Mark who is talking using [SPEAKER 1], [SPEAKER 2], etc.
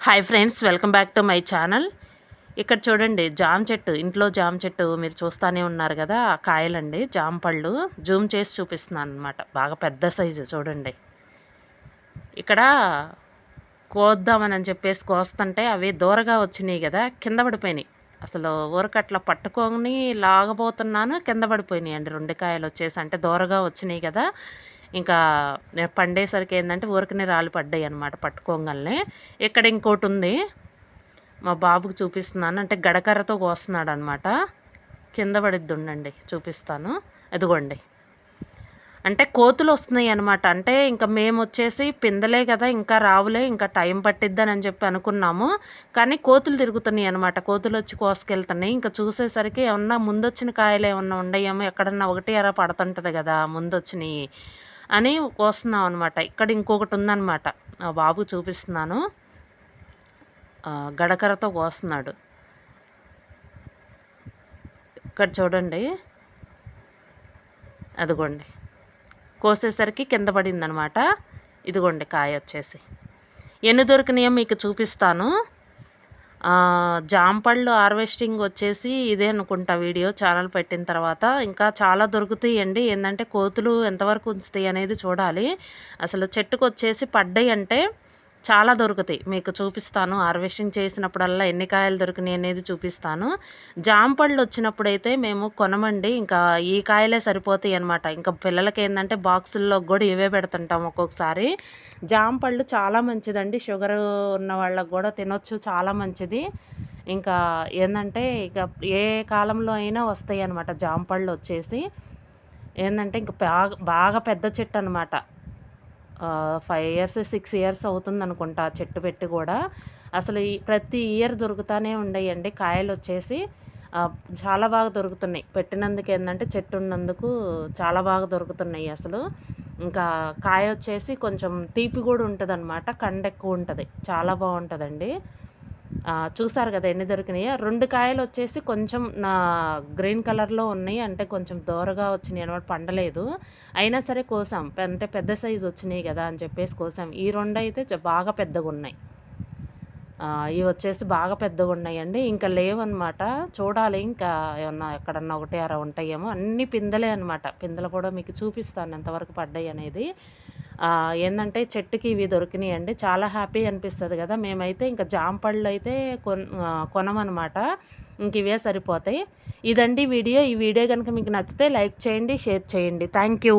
[SPEAKER 1] Hi friends, welcome back to my channel. ఇక్కడ చూడండి, జామ చెట్టు, ఇంట్లో జామ చెట్టు మీరు చూస్తూనే ఉన్నారు కదా, ఆ కాయలండి జామ పళ్ళు. జూమ్ చేసి చూపిస్తున్నాను అనమాట. బాగా పెద్ద సైజు చూడండి. ఇక్కడ కోద్దామని చెప్పేసి కోస్తుంటే అవి దూరగా వచ్చినాయి కదా, కింద పడిపోయినాయి. అసలు ఊరకట్లా పట్టుకొని లాగబోతున్నాను, కింద పడిపోయినాయి అండి 2 కాయలు వచ్చేసి. అంటే దూరగా వచ్చినాయి కదా, ఇంకా పండేసరికి ఏంటంటే ఊరికనే రాళ్ళు పడ్డాయి అనమాట పట్టుకోగలనే. ఇక్కడ ఇంకోటి ఉంది, మా బాబుకి చూపిస్తున్నాను. అంటే గడకర్రతో కోస్తున్నాడు అనమాట. కింద పడిద్ది, ఉండండి చూపిస్తాను. ఎదుగోండి, అంటే కోతులు వస్తున్నాయి అనమాట. అంటే ఇంకా మేము వచ్చేసి పిందలే కదా, ఇంకా రావులే, ఇంకా టైం పట్టిద్దని అని చెప్పి అనుకున్నాము. కానీ కోతులు తిరుగుతున్నాయి అనమాట. కోతులు వచ్చి కోసుకెళ్తున్నాయి. ఇంకా చూసేసరికి ఏమన్నా ముందొచ్చిన కాయలు ఏమన్నా ఉండయేమో, ఎక్కడన్నా ఒకటి అరా పడుతుంటుంది కదా ముందొచ్చినాయి అని కోస్తున్నాం అనమాట. ఇక్కడ ఇంకొకటి ఉందన్నమాట, బాబు చూపిస్తున్నాను. గడకరతో కోస్తున్నాడు. ఇక్కడ చూడండి, అదిగోండి కోసేసరికి కింద పడిందనమాట. ఇదిగోండి కాయ వచ్చేసి. ఎన్ని దొరికినాయో మీకు చూపిస్తాను. జాంపళ్ళు హార్వెస్టింగ్ వచ్చేసి ఇదే అనుకుంటా వీడియో ఛానల్ పెట్టిన తర్వాత. ఇంకా చాలా దొరుకుతాయండి. ఏంటంటే కోతులు ఎంతవరకు ఉంచుతాయి అనేది చూడాలి. అసలు చెట్టుకు వచ్చేసి పడ్డాయి అంటే చాలా దొరుకుతాయి. మీకు చూపిస్తాను. హార్వెస్టింగ్ చేసినప్పుడల్లా ఎన్ని కాయలు దొరికినాయి అనేది చూపిస్తాను. జాంపళ్ళు వచ్చినప్పుడైతే మేము కొనమండి, ఇంకా ఈ కాయలే సరిపోతాయి అనమాట. ఇంకా పిల్లలకి ఏంటంటే బాక్సుల్లో కూడా ఇవే పెడుతుంటాం ఒక్కొక్కసారి. జాంపళ్ళు చాలా మంచిదండి, షుగర్ ఉన్న వాళ్ళకు కూడా తినొచ్చు, చాలా మంచిది. ఇంకా ఏంటంటే ఇక ఏ కాలంలో అయినా వస్తాయి అనమాట జాంపళ్ళు వచ్చేసి. ఏంటంటే ఇంకా బాగా పెద్ద చెట్టు అనమాట. 5 ఇయర్స్ 6 ఇయర్స్ అవుతుంది అనుకుంటా చెట్టు పెట్టి కూడా. అసలు ప్రతి ఇయర్ దొరుకుతూనే ఉండేయండి కాయలు వచ్చేసి. చాలా బాగా దొరుకుతున్నాయి. పెట్టినందుకు ఏంటంటే చెట్టు ఉన్నందుకు చాలా బాగా దొరుకుతున్నాయి అసలు. ఇంకా కాయ వచ్చేసి కొంచెం తీపి కూడా ఉంటుంది అనమాట, కండ ఎక్కువ ఉంటుంది, చాలా బాగుంటుందండి. చూసారు కదా ఎన్ని దొరికినాయో. 2 కాయలు వచ్చేసి కొంచెం నా గ్రీన్ కలర్లో ఉన్నాయి, అంటే కొంచెం దూరగా వచ్చినాయి అనమాట, పండలేదు. అయినా సరే కోసాం, అంటే పెద్ద సైజు వచ్చినాయి కదా అని చెప్పేసి కోసాం. ఈ 2 అయితే బాగా పెద్దగా ఉన్నాయి. ఇవి వచ్చేసి బాగా పెద్దగా ఉన్నాయండి. ఇంకా లేవన్నమాట, చూడాలి ఇంకా ఏమన్నా ఎక్కడన్నా ఒకటి అర ఉంటాయేమో. అన్ని పిందెలే అనమాట. పిందెలు కూడా మీకు చూపిస్తాను ఎంతవరకు పడ్డాయి అనేది. ఏంటంటే చెట్టుకి ఇవి దొరికినాయండి, చాలా హ్యాపీ అనిపిస్తుంది కదా. మేమైతే ఇంకా జాంపళ్ళు అయితే కొనమనమాట, ఇంక ఇవే సరిపోతాయి. ఇదండి వీడియో. ఈ వీడియో కనుక మీకు నచ్చితే లైక్ చేయండి, షేర్ చేయండి. Thank you.